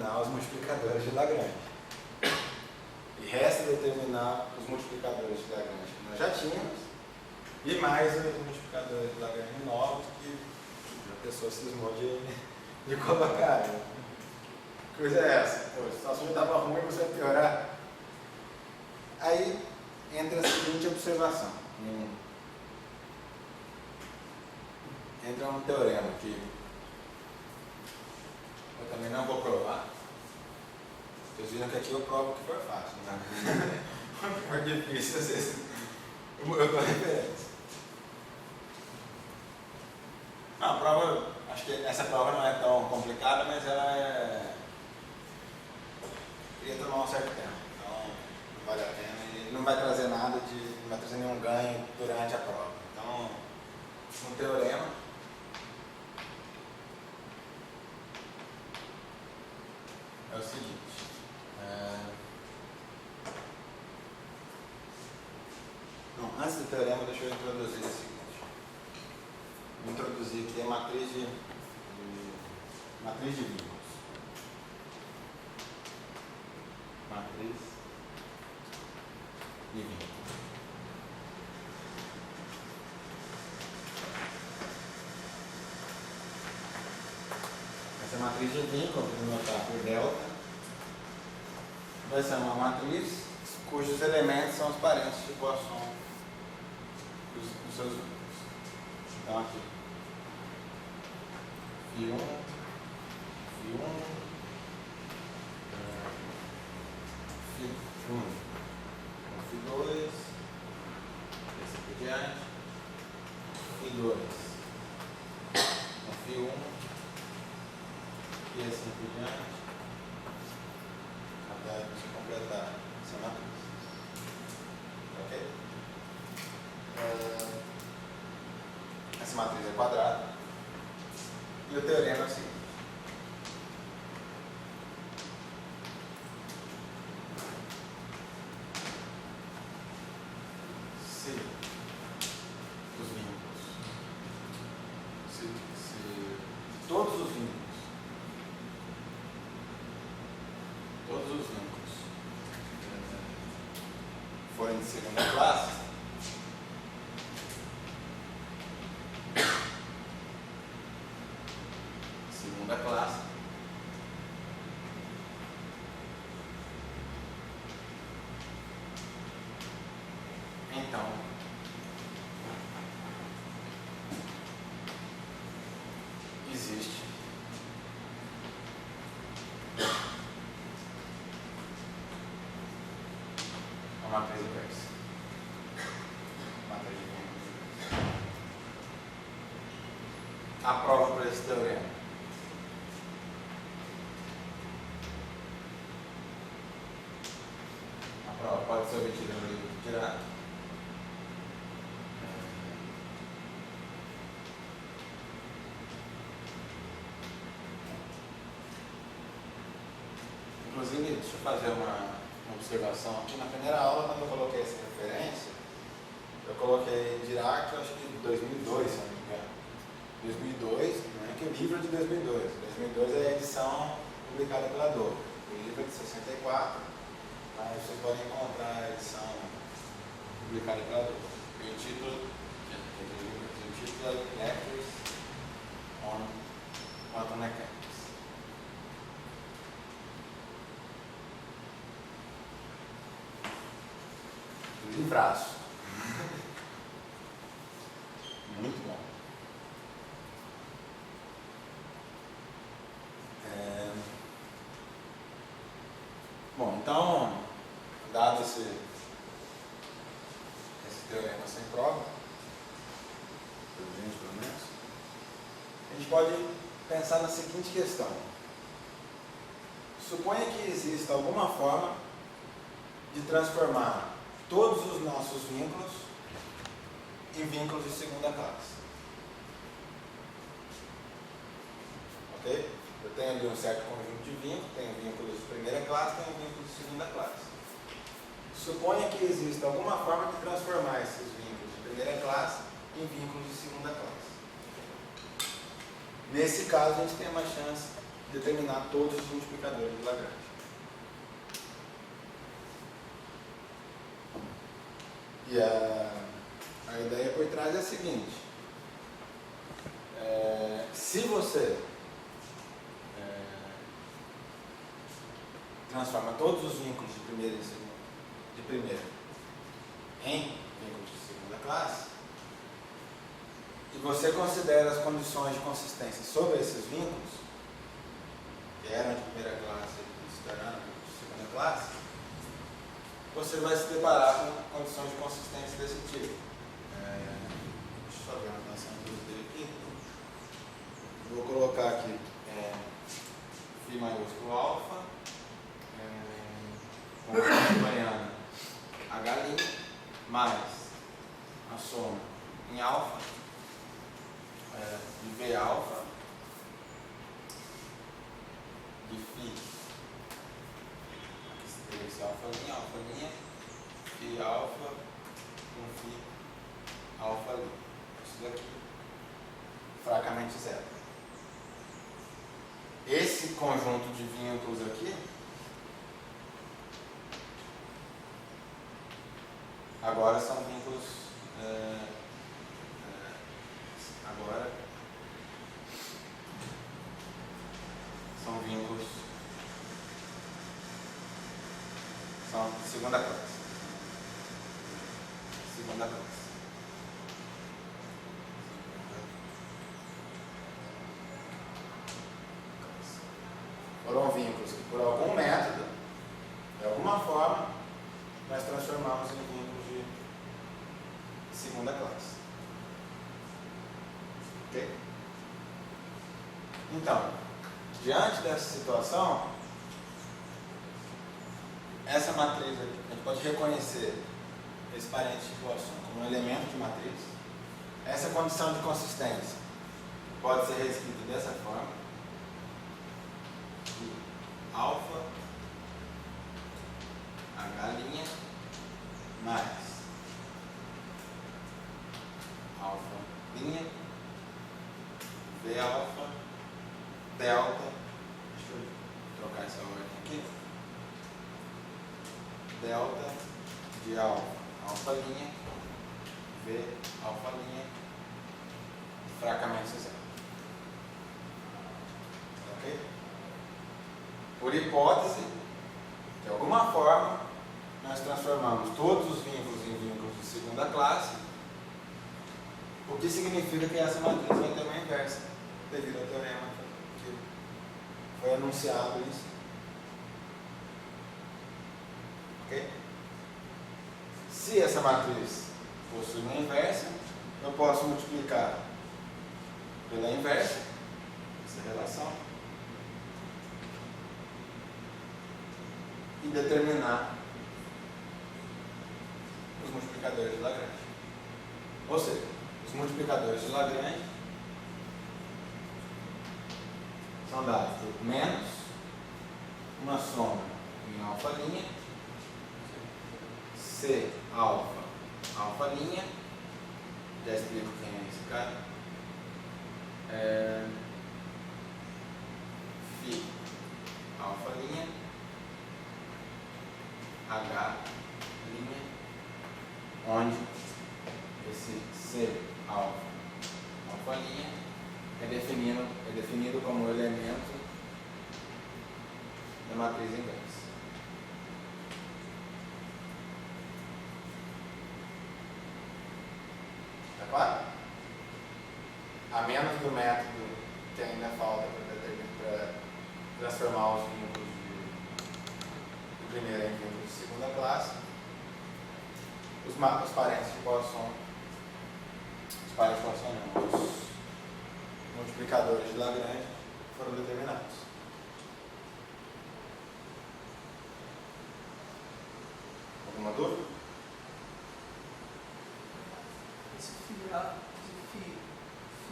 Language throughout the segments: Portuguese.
determinar os multiplicadores de Lagrange. E resta determinar os multiplicadores de Lagrange que nós já tínhamos, e mais os multiplicadores de Lagrange novos que a pessoa cismou de colocar. Né? Que coisa é essa? Pô, a situação já estava ruim, você vai piorar. Aí entra a seguinte observação. Entra um teorema que eu também não vou provar. Vocês viram que aqui eu provo que foi fácil, né? Foi difícil, vocês... eu dou referência. Não, a prova, acho que essa prova não é tão complicada, mas ela é... Queria tomar um certo tempo, então não vale a pena e não vai trazer nada de... não vai trazer nenhum ganho durante a prova. Então, um teorema é o seguinte. Não, antes do teorema, deixa eu introduzir o seguinte. Vou introduzir aqui a matriz de vínculos. Matriz de vínculos. Essa matriz de vínculo, vou notar por delta, vai ser uma matriz cujos elementos são os parentes de Poisson dos seus vínculos. Então aqui, Φ1, Φ1, Φ2, assim por diante, Φ2, Φ1, e assim por diante, até você completar essa matriz. Ok? Essa matriz é quadrada. E o teorema é o seguinte. Se os vínculos, se todos os vínculos forem de segunda classe, então existe uma matriz inversa. Matriz inversa. A prova para esse teorema. A prova pode ser obtida no livro de Dirac. Inclusive, deixa eu fazer uma observação aqui. Na primeira aula, quando eu coloquei essa referência, eu coloquei Dirac, acho que em 2002, se não me engano. 2002, não é que o livro é de 2002. 2002 é a edição publicada pela Dor. O livro é de 64, mas vocês podem encontrar a edição publicada pela Dor. E o título é Lectures on Quantum Mechanics. Livraço. Muito bom. Bom, então, dado esse teorema sem prova, pelo menos, a gente pode pensar na seguinte questão. Suponha que exista alguma forma de transformar todos os nossos vínculos em vínculos de segunda classe. Ok? Eu tenho ali um certo conjunto de vínculos, tenho vínculos de primeira classe, tenho vínculos de segunda classe. Suponha que exista alguma forma de transformar esses vínculos de primeira classe em vínculos de segunda classe. Nesse caso, a gente tem uma chance determinar todos os multiplicadores de Lagrange. E a ideia por trás é a seguinte: se você transforma todos os vínculos de primeira e segunda, de primeira em vínculos de segunda classe, e você considera as condições de consistência sobre esses vínculos, que eram de primeira classe e se tornaram de segunda classe, você vai se deparar com condições de consistência desse tipo. Deixa eu só ver a notação dele aqui. Vou colocar aqui φ maiúsculo alfa, acompanhando H' mais a soma em alfa de V alfa de φ, esse alfa linha, φ alfa com φ alfa ali. Isso daqui fracamente zero. Esse conjunto de vínculos aqui agora são vínculos agora são vínculos são segunda classe. Foram vínculos que por algum método, de alguma forma, nós transformamos em vínculos de segunda classe. Ok? Então, diante dessa situação, essa matriz aqui, a gente pode reconhecer esse parente de Poisson como um elemento de matriz. Essa condição de consistência pode ser reescrita dessa forma: alfa H' mais alfa linha V alfa delta, deixa eu trocar essa ordem aqui, delta de alfa linha V alfa linha fracamente zero. Ok? Por hipótese, de alguma forma, nós transformamos todos os vínculos em vínculos de segunda classe, o que significa que essa matriz vai ter uma inversa, devido ao teorema que foi anunciado isso. Ok? Se essa matriz possui uma inversa, eu posso multiplicar pela inversa essa relação e determinar os multiplicadores de Lagrange. Ou seja, os multiplicadores de Lagrange são dados por menos uma soma em alfa linha, C alfa linha, já explico quem é esse cara, φ alfa linha, H linha, onde esse C alfa linha é definido como elemento da matriz inversa. Tá claro? A menos do método que ainda falta para transformar os vínculos de primeira em vínculos de segunda classe, os parentes de Poisson, os multiplicadores de Lagrange foram determinados. Alguma dúvida? Esse φ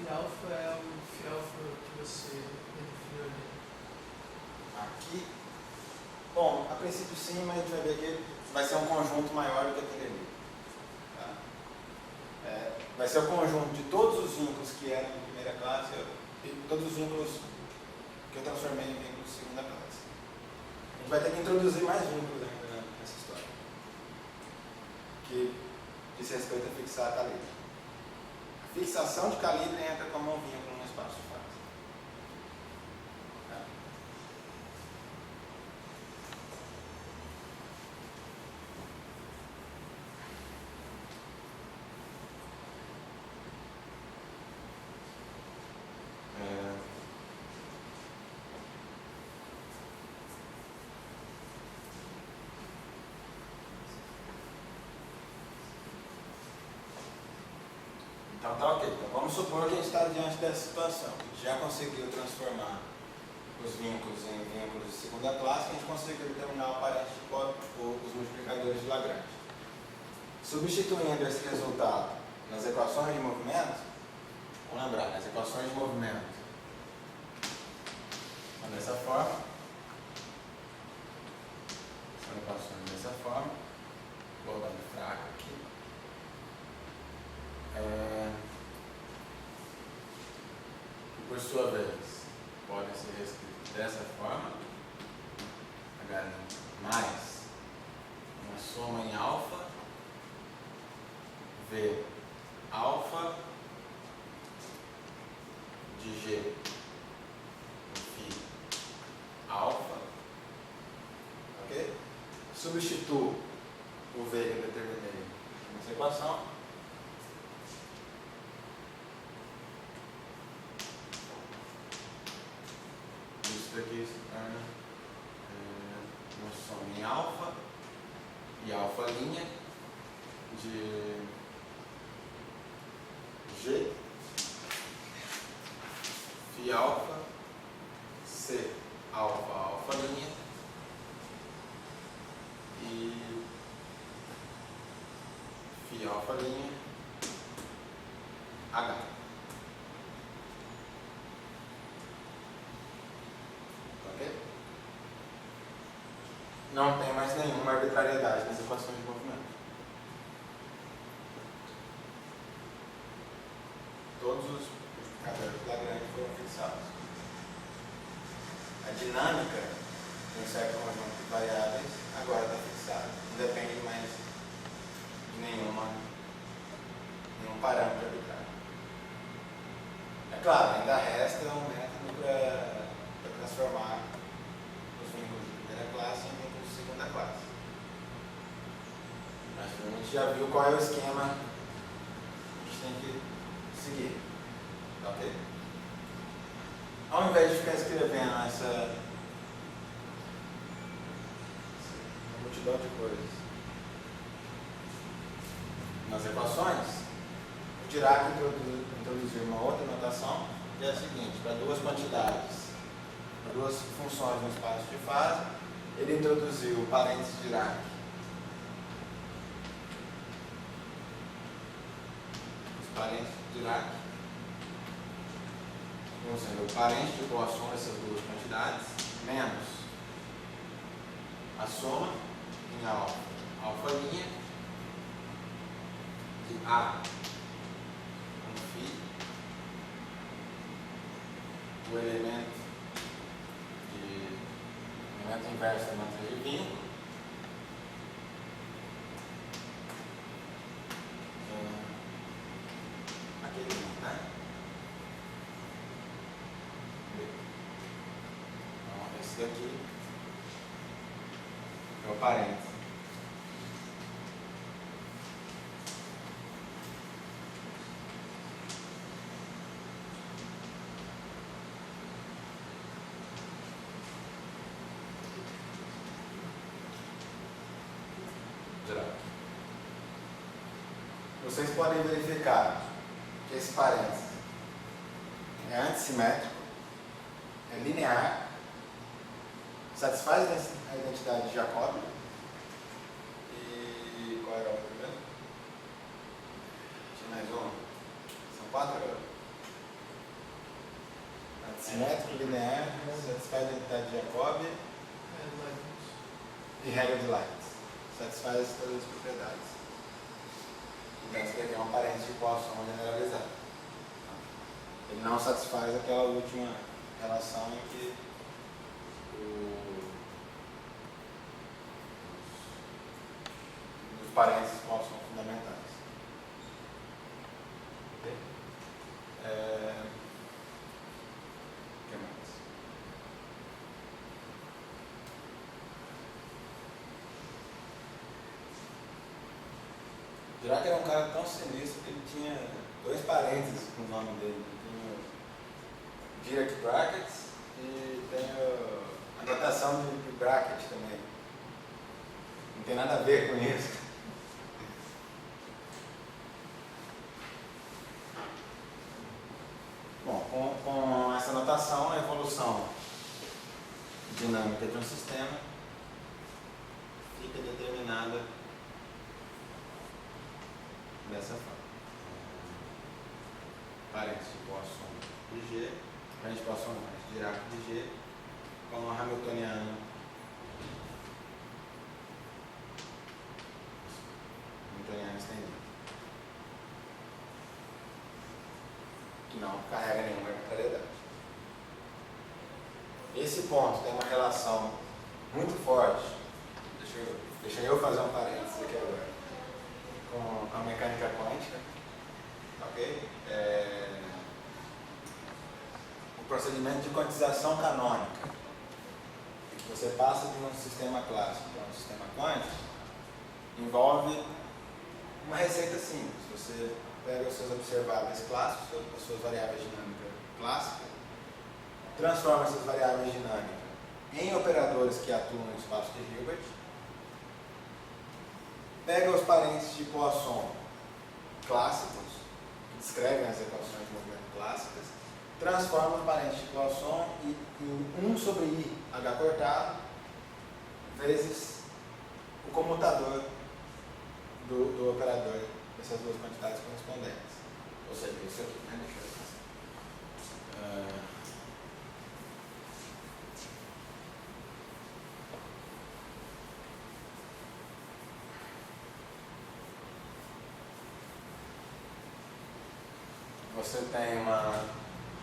alfa é o φ alfa que você definiu ali. Aqui, bom, a princípio sim, mas a gente vai ver que vai ser um conjunto maior do que aquele ali. Tá? Vai ser o conjunto de todos os vínculos que eram de primeira classe e todos os vínculos que eu transformei em vínculo de segunda classe. A gente vai ter que introduzir mais vínculos ainda nessa história, que diz respeito a fixar a calibre. A fixação de calibre entra como um vínculo no espaço de fase. Então tá ok. Então vamos supor que a gente está diante dessa situação. A gente já conseguiu transformar os vínculos em vínculos de segunda classe, a gente conseguiu determinar o parente de os multiplicadores de Lagrange. Substituindo esse resultado nas equações de movimento, vamos lembrar, nas equações de movimento são dessa forma. São equações dessa forma. Vou dar um fraco aqui. Por sua vez, podem ser reescritos dessa forma: H mais uma soma em alfa, V alfa de G, φ alfa, ok? Substituo o V que eu determinei nessa equação. Isso daqui se torna uma soma em alfa e alfa linha de G, φ alfa, C alfa, alfa linha e φ alfa linha H. Ok? Não tem mais nenhuma arbitrariedade nas equações de movimento. Todos os multiplicadores de Lagrange foram fixados. A dinâmica de um certo conjunto de variáveis agora está fixada. Não depende mais de nenhum parâmetro arbitrário. É claro, ainda resta um método para transformar os vínculos de primeira classe em vínculos de segunda classe. Mas a gente já viu qual é o esquema que a gente tem que seguir. Tá ok? Ao invés de ficar escrevendo essa multidão de coisas nas equações, o Dirac introduziu uma outra notação, que é a seguinte: para duas quantidades, para duas funções no espaço de fase, ele introduziu o parênteses Dirac. Os parênteses Dirac vão ser o parente de boa soma dessas duas quantidades, menos a soma em alfa, alfa linha de A com φ, o elemento inverso da matriz de vínculo, aquele, né? Então, esse daqui é o parênteses. Vocês podem verificar que esse parênteses é antissimétrico, é linear, satisfaz a identidade de Jacobi. E qual era o outro mesmo? Tinha mais um. São 4 agora. Antissimétrico, linear, satisfaz a identidade de Jacobi e regra de Leibniz. Satisfaz todas as propriedades. Então, esse daqui é um parênteses de coação generalizada. Ele não satisfaz aquela última relação em que os parênteses qual são fundamentais. Ok? O que mais? Dirac era um cara tão sinistro que ele tinha 2 parênteses com o nome dele. Tem o Dirac Brackets e tem a notação de bracket também. Não tem nada a ver com isso. Bom, com essa notação, a evolução dinâmica de um sistema fica determinada dessa forma. Parênteses de Poisson de G, parênteses de Poisson mais Dirac de G, com a hamiltoniana estendida, que não carrega nenhuma arbitrariedade. Esse ponto tem uma relação muito forte, deixa eu fazer um parênteses aqui agora, com a mecânica quântica, ok? O procedimento de quantização canônica, que você passa de um sistema clássico para um sistema quântico, envolve uma receita simples. Você pega os seus observáveis clássicos, as suas variáveis dinâmicas clássicas, transforma essas variáveis dinâmicas em operadores que atuam no espaço de Hilbert, pega os parênteses de Poisson clássicos, que descrevem as equações de movimento clássicas, transforma os parênteses de Poisson em 1 sobre I H cortado vezes o comutador do operador dessas duas quantidades correspondentes. Ou seja, isso aqui, né? Deixa eu ver. Você tem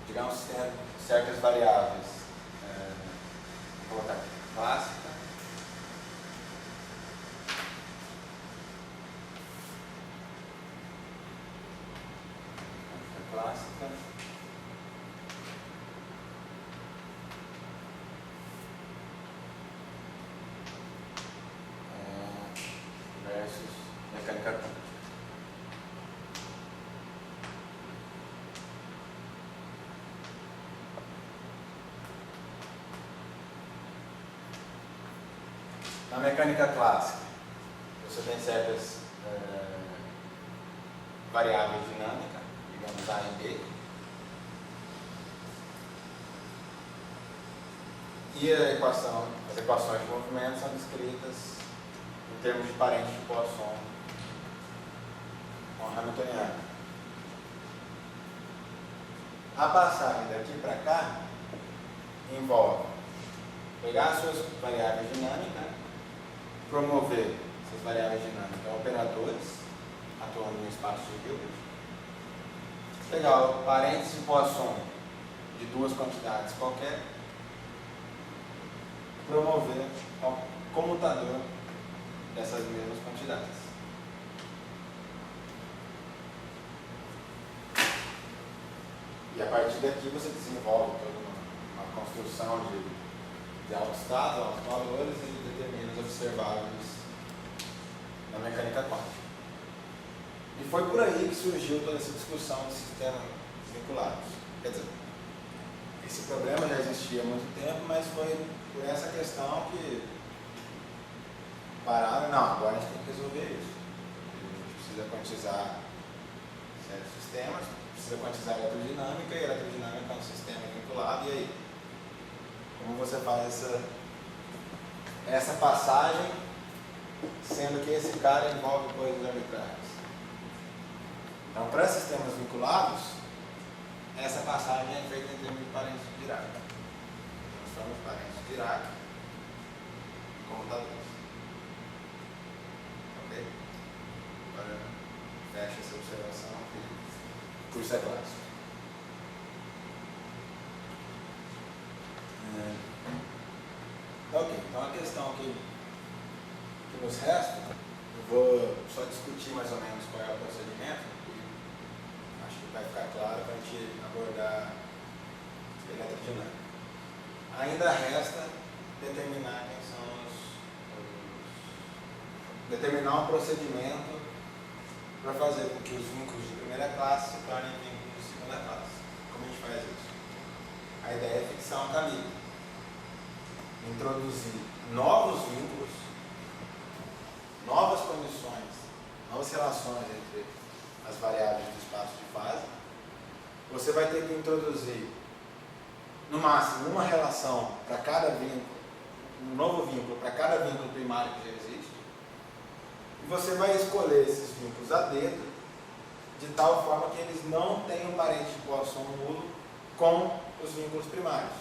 digamos que tem certas variáveis, vou colocar aqui, clássica, versus mecânica quântica. Na mecânica clássica, você tem certas variáveis dinâmicas, digamos A e B, e as equações de movimento são descritas em termos de parênteses de Poisson com a hamiltoniana. A passagem daqui para cá envolve pegar as suas variáveis dinâmicas, promover essas variáveis dinâmicas a operadores atuando no espaço de Hilbert, pegar o parênteses de Poisson de duas quantidades qualquer, promover ao comutador dessas mesmas quantidades. E a partir daqui você desenvolve toda uma construção de autoestados, autovalores e determina os observáveis na mecânica quântica. E foi por aí que surgiu toda essa discussão de sistemas vinculados. Quer dizer, esse problema já existia há muito tempo, mas foi por essa questão que pararam, não, agora a gente tem que resolver isso. A gente precisa quantizar certos sistemas, precisa quantizar a eletrodinâmica, e a eletrodinâmica é um sistema vinculado, e aí? Como você faz essa passagem, sendo que esse cara envolve coisas arbitrárias? Então, para sistemas vinculados, essa passagem é feita em termos de parênteses de Dirac. Transforma os parênteses de Dirac em comutadores. Ok? Agora, fecha essa observação aqui. Curso é clássico. nos resta, eu vou só discutir mais ou menos qual é o procedimento, e acho que vai ficar claro para a gente abordar eletrodinâmica. Ainda resta determinar quem são determinar um procedimento para fazer com que os vínculos de primeira classe se tornem vínculos de segunda classe. Como a gente faz isso? A ideia é fixar um calibre, introduzir novos vínculos, novas condições, novas relações entre as variáveis do espaço de fase. Você vai ter que introduzir, no máximo, uma relação para cada vínculo, um novo vínculo para cada vínculo primário que já existe, e você vai escolher esses vínculos a dedo, de tal forma que eles não tenham parente de Poisson nulo com os vínculos primários.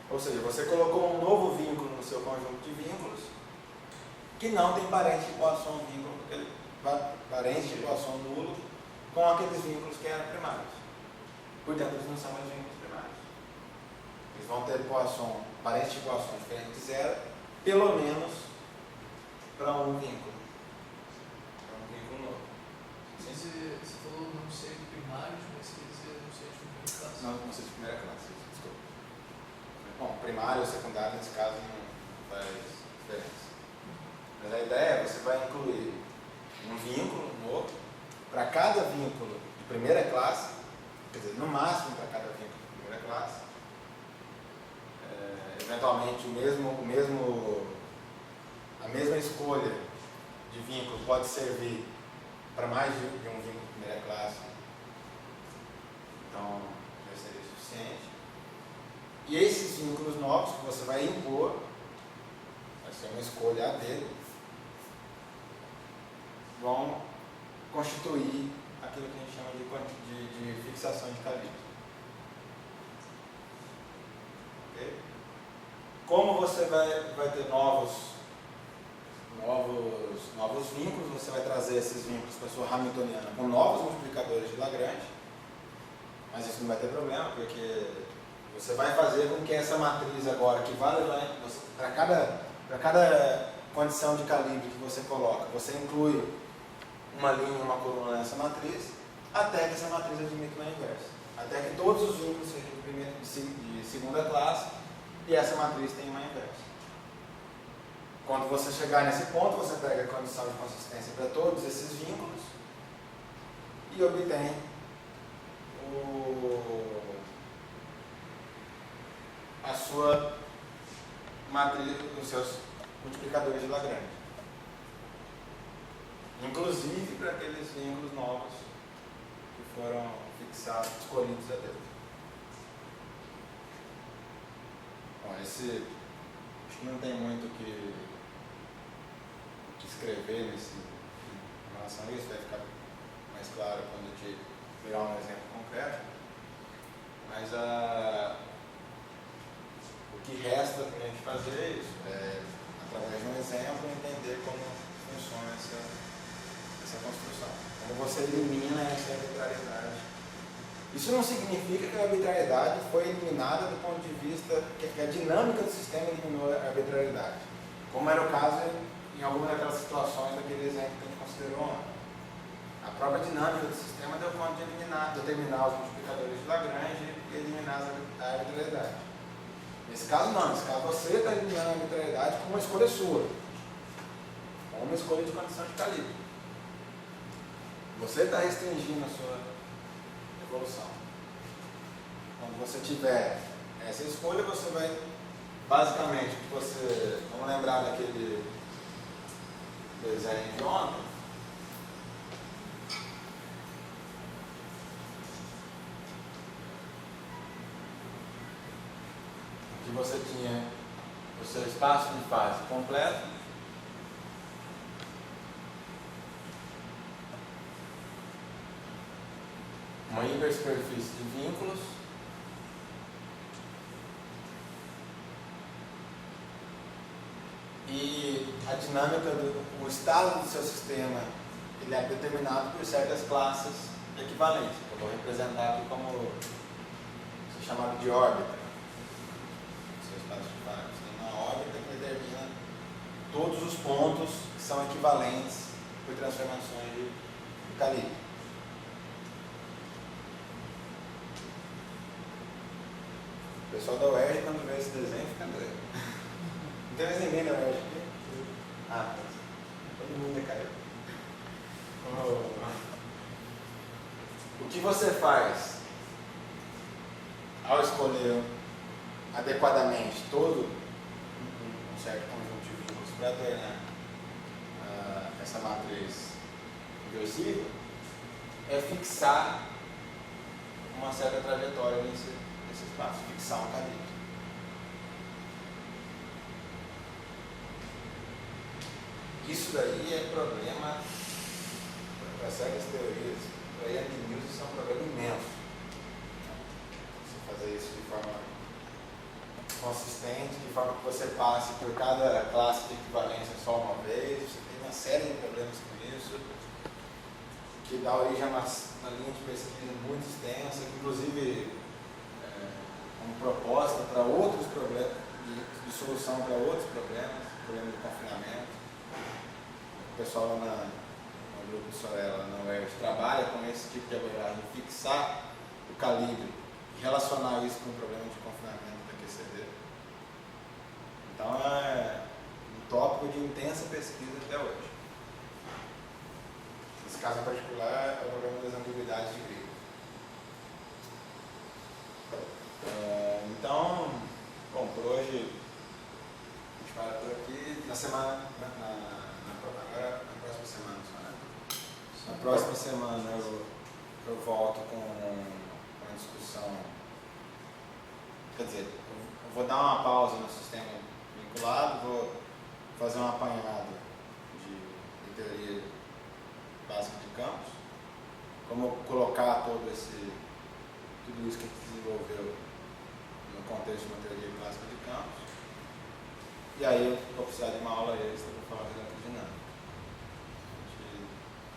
Ou seja, você colocou um novo vínculo no seu conjunto de vínculos que não tem parente de Poisson nulo com aqueles vínculos que eram primários. Portanto, eles não são mais vínculos primários. Eles vão ter Poisson, parente de Poisson diferente de zero, pelo menos para um vínculo. Para um vínculo novo. Você falou não ser de primários, mas quer dizer não ser de primeira classe. Não ser de primeira classe, desculpa. Bom, primário ou secundário nesse caso não faz diferença. Mas a ideia é você vai incluir um vínculo novo para cada vínculo de primeira classe, quer dizer, no máximo para cada vínculo de primeira classe. Eventualmente a mesma escolha de vínculo pode servir para mais de um vínculo de primeira classe. Então, já seria suficiente. E esses vínculos novos que você vai impor, vai ser uma escolha a dedo, vão constituir aquilo que a gente chama de fixação de calibre. Okay? Como você vai ter novos vínculos, você vai trazer esses vínculos para a sua Hamiltoniana com novos multiplicadores de Lagrange, mas isso não vai ter problema, porque você vai fazer com que essa matriz agora, que vale para cada condição de calibre que você coloca, você inclui uma linha e uma coluna nessa matriz, até que essa matriz admita uma inversa. Até que todos os vínculos sejam de segunda classe e essa matriz tenha uma inversa. Quando você chegar nesse ponto, você pega a condição de consistência para todos esses vínculos e obtém a sua matriz, os seus multiplicadores de Lagrange. Inclusive para aqueles vínculos novos que foram fixados, escolhidos a dedo. Bom, acho que não tem muito o que escrever em relação a isso, vai ficar mais claro quando a gente virar um exemplo concreto. Mas o que resta para a gente fazer é isso, através de um exemplo, entender como funciona essa construção. Como você elimina essa arbitrariedade. Isso não significa que a arbitrariedade foi eliminada do ponto de vista que a dinâmica do sistema eliminou a arbitrariedade, como era o caso em alguma daquelas situações daquele exemplo que a gente considerou ontem. A própria dinâmica do sistema deu conta de determinar os multiplicadores de Lagrange e eliminar a arbitrariedade. Nesse caso não, nesse caso você está eliminando a arbitrariedade com uma escolha sua, com uma escolha de condição de calibre. Você está restringindo a sua evolução. Quando você tiver essa escolha, você vai, basicamente, vamos lembrar daquele desenho de ontem, que você tinha o seu espaço de fase completo, uma hipersuperfície de vínculos, e a dinâmica o estado do seu sistema, ele é determinado por certas classes equivalentes, que eu vou representar aqui como chamado de órbita. O seu espaço de fase tem uma órbita que determina pontos que são equivalentes por transformações de calibre. O pessoal da UERJ, quando vê esse desenho, fica doido. Não tem mais ninguém da UERJ aqui? Ah, todo mundo decaiu. O que você faz ao escolher adequadamente todo um certo conjunto de vínculos para tornar essa matriz inversível é fixar uma certa trajetória nesse espaço, fixar um calibre. Isso daí é problema para certas teorias, para Yang-Mills isso é um problema imenso. Você fazer isso de forma consistente, de forma que você passe por cada classe de equivalência só uma vez, você tem uma série de problemas com isso, que dá origem a uma linha de pesquisa muito extensa, que inclusive como proposta para outros problemas, de solução para outros problemas, problema de confinamento. O pessoal lá no grupo Sorella, na UERJ, trabalha com esse tipo de abordagem, fixar o calibre e relacionar isso com o problema de confinamento da QCD. Então é um tópico de intensa pesquisa até hoje. Nesse caso em particular é o problema das ambiguidades de Grigg. Então, bom, por hoje a gente para por aqui. Na semana, agora na próxima semana só, né? Na próxima semana eu volto com uma discussão. Quer dizer, eu vou dar uma pausa no sistema vinculado, vou fazer um apanhado de teoria básica de campos, como colocar tudo isso que a gente desenvolveu no contexto de uma teoria clássica de campos. E aí eu vou precisar de uma aula extra para falar de eletrodinâmica. A gente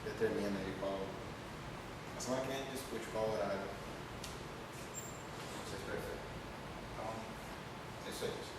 determina aí qual. Na semana que vem a gente discute qual horário vocês preferem. Então, é isso aí.